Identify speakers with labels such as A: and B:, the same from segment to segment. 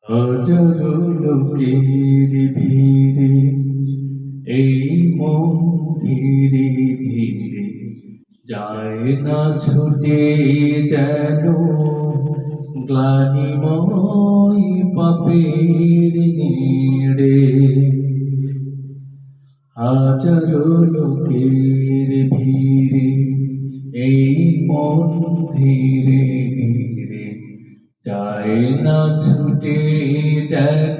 A: হাজারো লোকের ভিড়ে এই মন ধীরে ধীরে যায় না ছুটে, যেন গ্লানিময় পাপের নিড়ে। হাজারো লোকের ভিড়ে এই মন ধীরে ধীরে যায় না ছুটে, যেন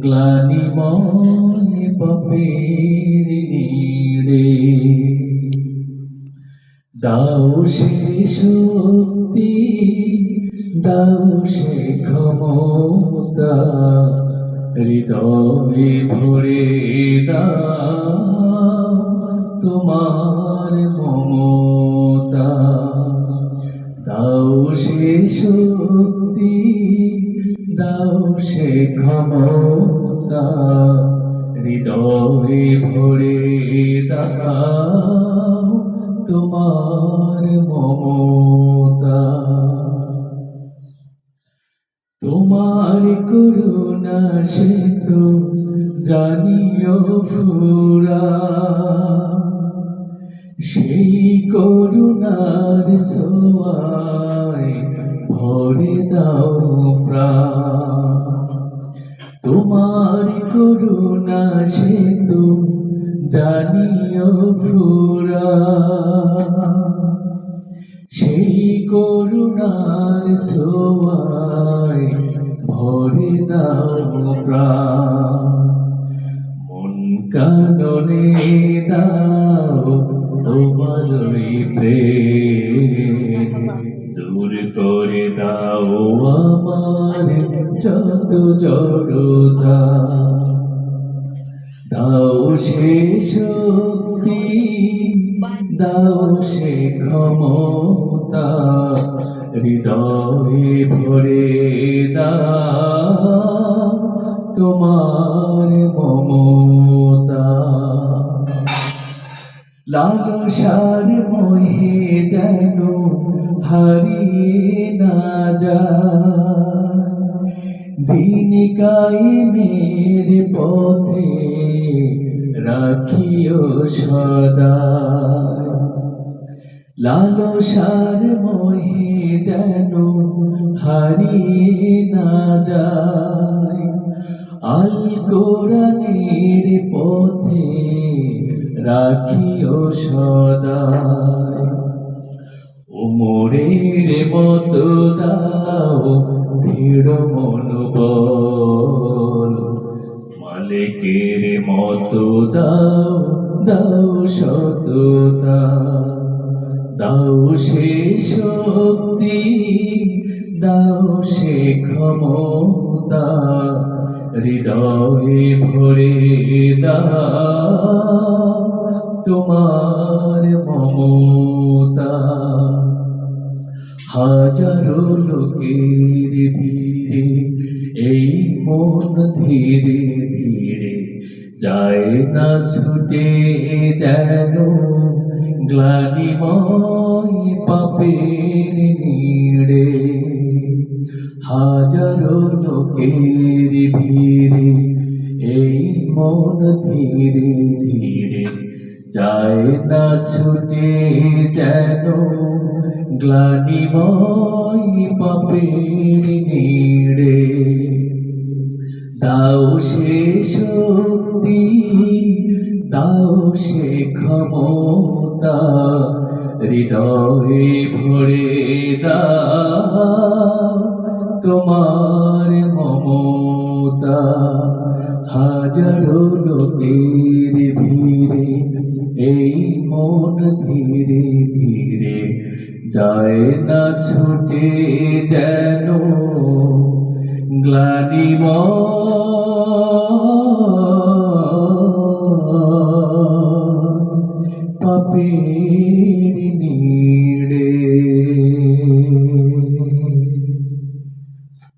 A: গ্লানিময় পাপের নিড়ে। দাও সে শক্তি, দাও সে ক্ষমতা, হৃদয়ে ভরে দাও তোমার মমতা। দাও সে শক্তি, দাও সে ক্ষমতা, হৃদয়ে ভরে দাও তোমার মমতা। তোমার করুণা সে তো জানিও ফুরা, সেই করুণার ছোঁয়ায় ভরে দাও প্রাণ। তোমার করুণা সে তো জানিও ফুরা, সেই করুণার ছোঁয়ায় ভরে দাও প্রাণ। মন কাননে দাও তোমার প্রেম, দূর করে দাও আমার যত জড়তা। দাও সে শক্তি, দাও সে ক্ষমতা, হৃদয়ে ভরে দাও তোমার মমতা। লালসার মোহে যেন হারিয়ে না যায়, দিন কায়েমের পথে রাখিও সদা। লালসার মোহে যেন হারিয়ে না যায়, আল কোরআনের পথে রাখিও সদা। ওমরের মতো দাও দৃঢ় মনোবল, মালিকের মতো দাও দাও সততা। দাও সে শক্তি, দাও সে ক্ষমতা, হৃদয়ে ভরে দাও তোমার মমতা। হাজারো লোকের ভিড়ে এই মন ধীরে ধীরে যায় না ছুটে, যেন গ্লানিময় পাপের নিড়ে। হাজারো লোকের ভিড়ে এই মন ধীরে ধীরে যায় না ছুটে, যেন গ্লানিময় পাপের নিড়ে। দাও সে শক্তি, দাও সে ক্ষমতা, হৃদয়ে ভরে দাও তোমার মমতা। হাজারো লোকের ভিড়ে এই মন ধীরে ধীরে যায় না ছুটে, যেন গ্লানিময়